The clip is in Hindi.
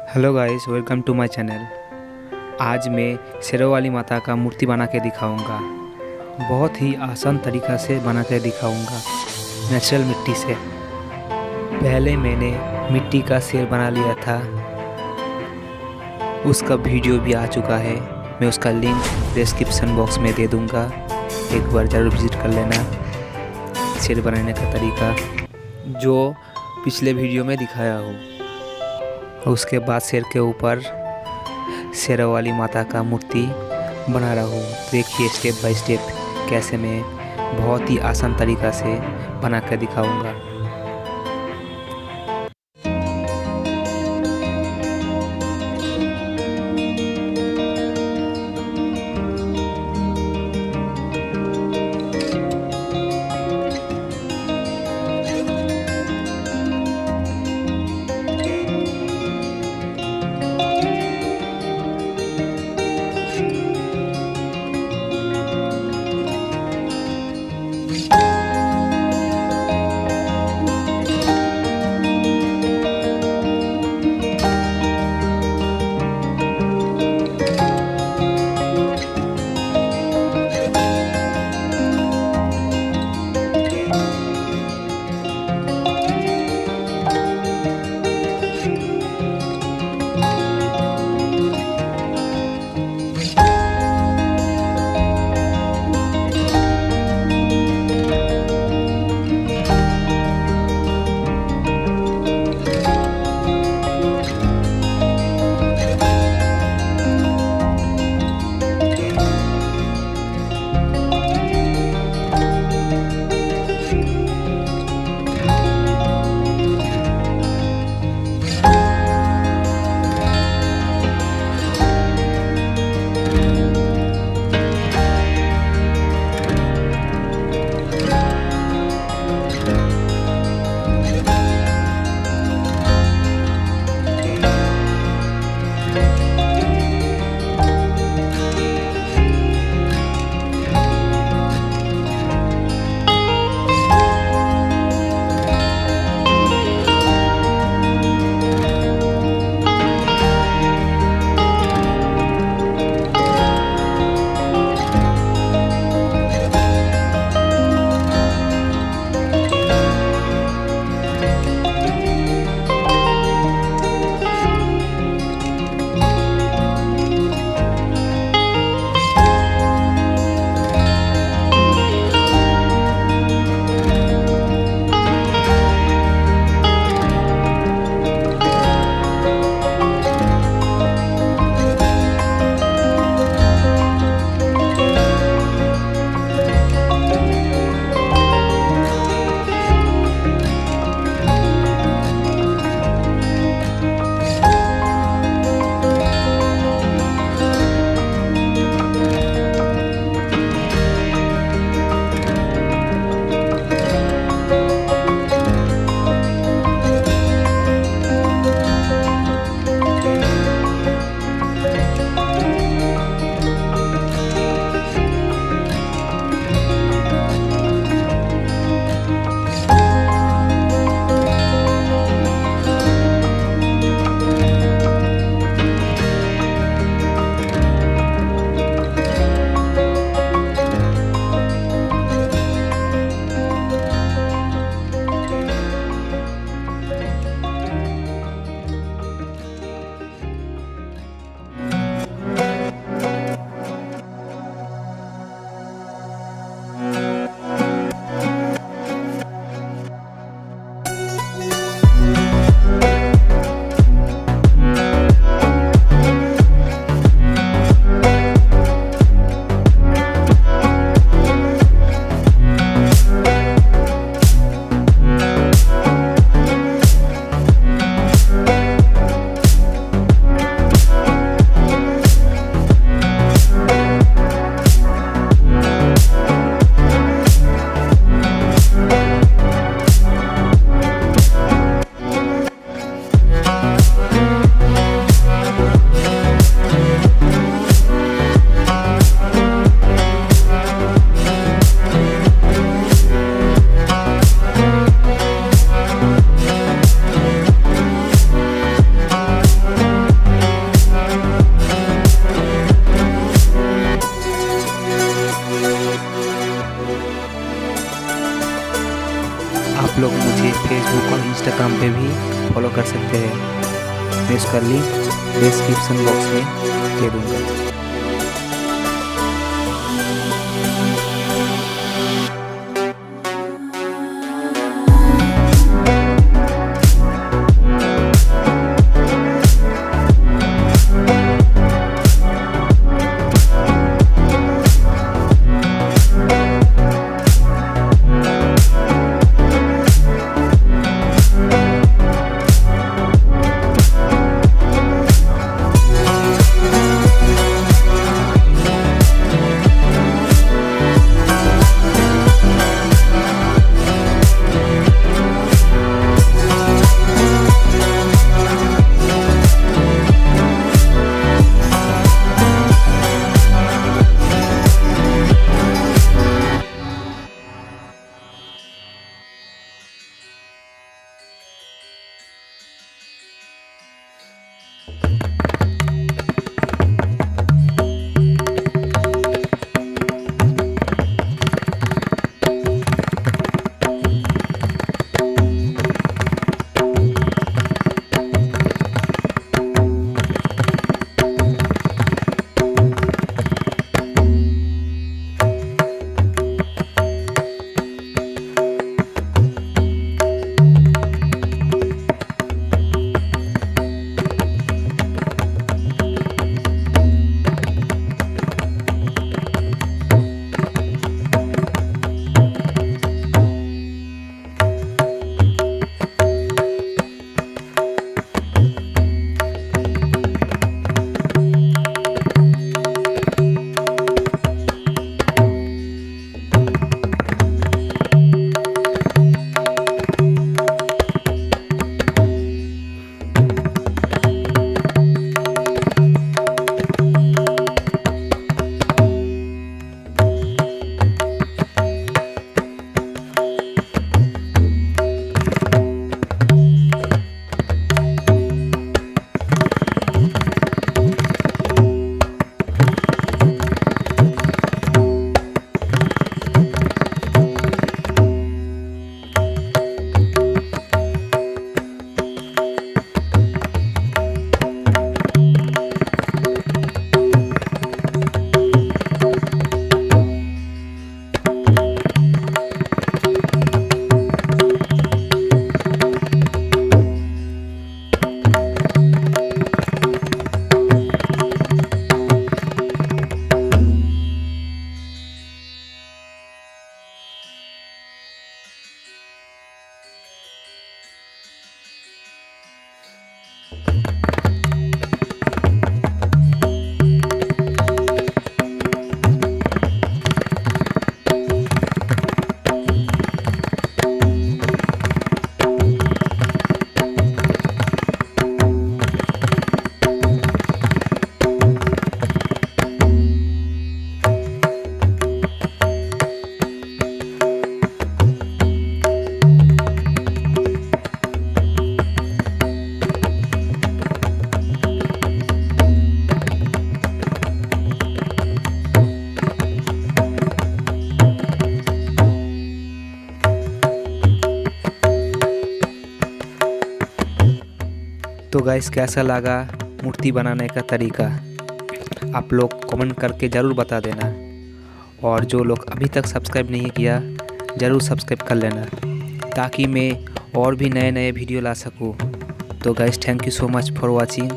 Hello guys, welcome to my channel. आज मैं शेरावाली माता का मूर्ति बना के दिखाऊंगा। बहुत ही आसान तरीक़ा से बना के दिखाऊंगा, नेचुरल मिट्टी से। पहले मैंने मिट्टी का शेर बना लिया था, उसका वीडियो भी आ चुका है। मैं उसका लिंक डिस्क्रिप्शन बॉक्स में दे दूंगा, एक बार ज़रूर विज़िट कर लेना। शेर बनाने का तरीका जो पिछले वीडियो में दिखाया हूँ। उसके बाद शेर के ऊपर शेरावाली माता का मूर्ति बना रहा हूँ। देखिए स्टेप बाय स्टेप कैसे मैं बहुत ही आसान तरीक़ा से बना कर दिखाऊंगा। सकते हैं। मैं उसका लिंक डिस्क्रिप्शन बॉक्स में दे दूँगा। तो गाइस कैसा लगा मूर्ति बनाने का तरीका, आप लोग कमेंट करके ज़रूर बता देना। और जो लोग अभी तक सब्सक्राइब नहीं किया ज़रूर सब्सक्राइब कर लेना, ताकि मैं और भी नए नए वीडियो ला सकूँ। तो guys thank you so much for watching.